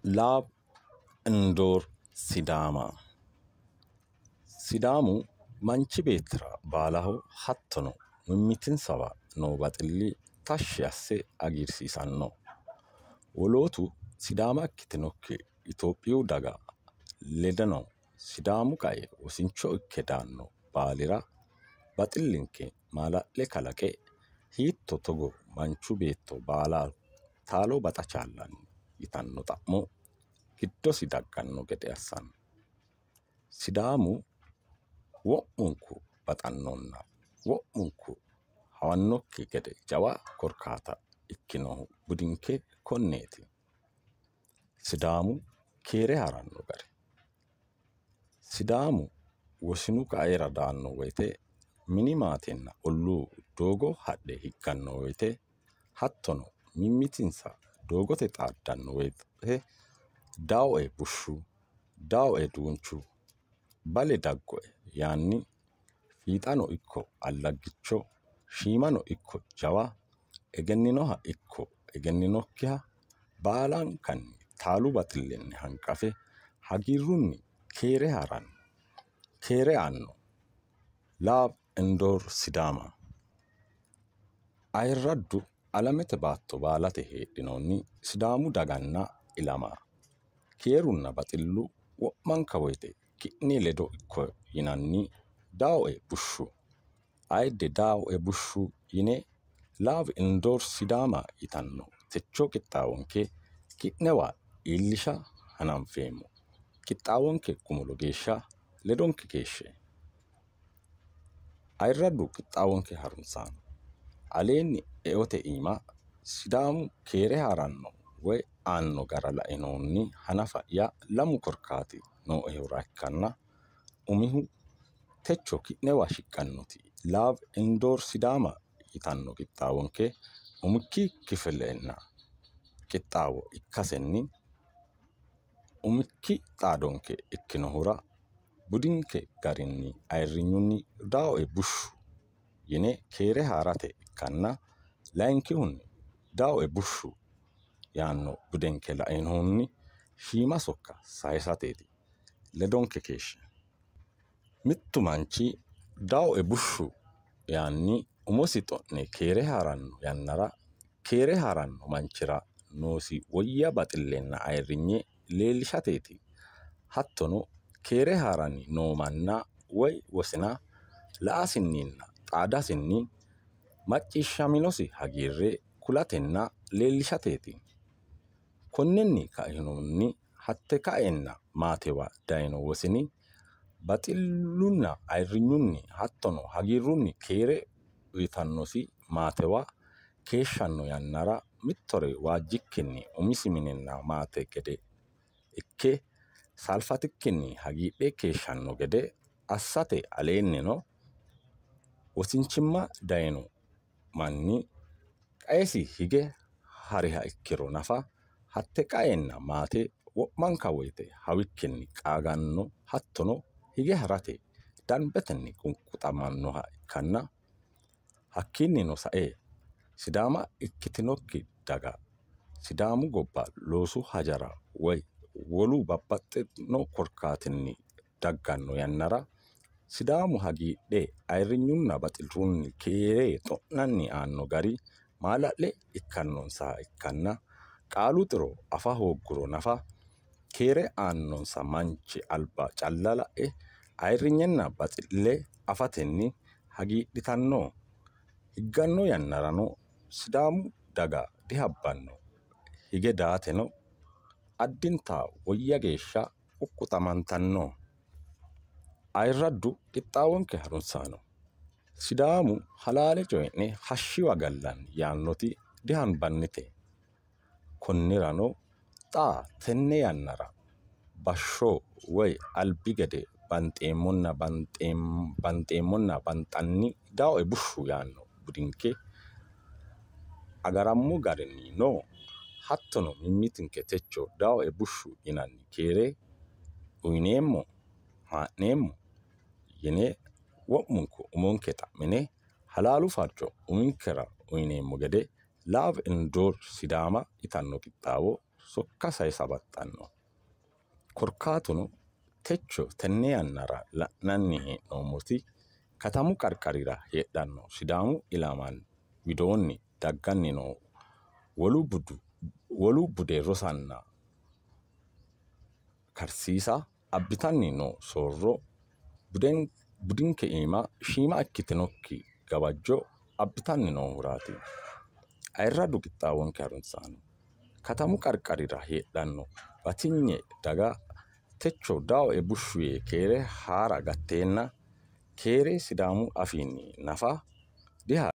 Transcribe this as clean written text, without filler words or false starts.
Laab indoor Sidaama. Sidaamu manchi beettira baalaho hattono mimmitinsawa noo baxilli tashshi asse hagiirsiisanno. Wolootu Sidaama ikkitinokki Itophiyu daga ledano Sidaamu qae wosincho ikke daanno baalira baxillinke maala'le kalaqe hiitto togo manchu beetto baala taalo baxa chaallanni yitanno xa'mo giddosi dagganno gede assanno. Sidaamu wo'munku baxannonna wo'munku hawannokki gede jawa korkaata ikkinohu budinke konneeti. Sidaamu keere haranno gari. Sidaamu wosinu qaera daanno woyte mini maatenna olluu doogo hadhe higganno woyte hattono mimmitinsa doogote xaaddanno woyte dawoe bushshu, dawoe duunchu, bale daggoe yaanni fiixano ikko allaggicho, shiimano ikko jawa, egenninoha ikko egenninokkiha baalankanni taalu baxillenni hanqafe hagiirrunni keere haranno, keere aanno. Laab indoor Sidaama. Ayirraddu alamete baatto baalate heedhinoonni Sidaamu daganna ilama keerunna baxillu wo'manka woyte ki'ni ledo ikko yinanni dawoe bushshu. Ayidde dawoe bushshu yine Laab indoor Sidaama yitanno techo qixxaawonke ki'newa iillisha hananfeemmo. Qixxaawonke gumulo geeshsha ledonke keeshshe. Ayirraddu qixxaawonke harunsaano. Aleenni eote iima Sidaamu keere haranno woy aanno gara lainoonni hanafa'ya lamu korkaati nooehura ikkanna umihu techo ki'newa shiqqannoti Laab indoor Sidaama yitanno qixxaawonke umikki kifilenna qixxaawo ikkasenni umikki xaadonke ikkinohura budinke garinni ayirrinyunni dawoe bushshu yine keere haarate ikkanna layinkihunni dawoe bushshu yaanno budenke lainohunni shiima sokka sayisateeti ledonke keeshshe. Mittu manchi dawoe bushshu yaanni umosi xo'ne keere haaranno yannara keere haaranno manchira noosi woyya baxillenna ayirrinye leellishateeti. Hattono keere haaranni noo manna woy wosina la"asinninna xaadasinni macciishshaminosi hagiirre kulatenna leellishateeti. Konninni kainohunni hatte kaenna maatewa dayino wosini baxillunna ayirrinyunni hattono hagiirrunni keere uyitannosi maatewa keeshshanno yannara mittore waajjikkinni umisi minenna maate gede ikke salfatikkinni hagiidhe keeshshanno gede assate aleennino wosinchimma dayino manni qaesi hige hariha ikkiro nafa hatte qaenna maate wo'manka woyte hawikkinni qaaganno hattono hige harate danbetenni qunquxamannoha ikkanna hakkiinnino sae Sidaama ikkitinokki daga Sidaamu gobba loosu hajara woy wolu babbaxxino korkaatinni dagganno yannara Sidaamu hagiidhe ayirrinyunna baxillunni keere xo'nanni aanno gari maala'le ikkannonsaha ikkanna qaalu xiro afa hoogguro nafa keere aannonsa manchi alba calla la'e ayirrinyenna baxille afatenni hagiidhitanno. Higganno yannarano Sidaamu daga dihabbanno hige daateno addinta woyya geeshsha qunquxamantanno. Ayirraddu qixxaawonke harunsaano. Sidaamu halaale coyi'ne hashshiwa gallanni yaannoti dihanbannite. Konnirano xaa tenne yannara bashsho woy albi gede banxeemmonna banxanni dawoe bushshu yaanno budinke agarammo garinni no. Hattono mimmitinke techo dawoe bushshu yinanni keere uyineemmo haa'neemmo yine wo'munku umonke xa'mine halaalu farco uminkera uyineemmo gede Laab indoor Sidaama yitanno qixxaawo sokka saysa baxxanno. Korkaatuno techo tenne yannara la'nanni hee'noommoti katamu qarqarira heedhanno Sidaamu ilama widoonni dagganni noo wolu bude rosanna karsiisa abbitanni noo soorro budinke iima shiima ikkitinokki gawajjo abbitanni noohuraati. Ayirradu qixxaawonke harunsaano katamu qarqarira heedhanno batinye daga techo dawoe bushshu yee keere haara gatteenna keere Sidaamu afiinni nafa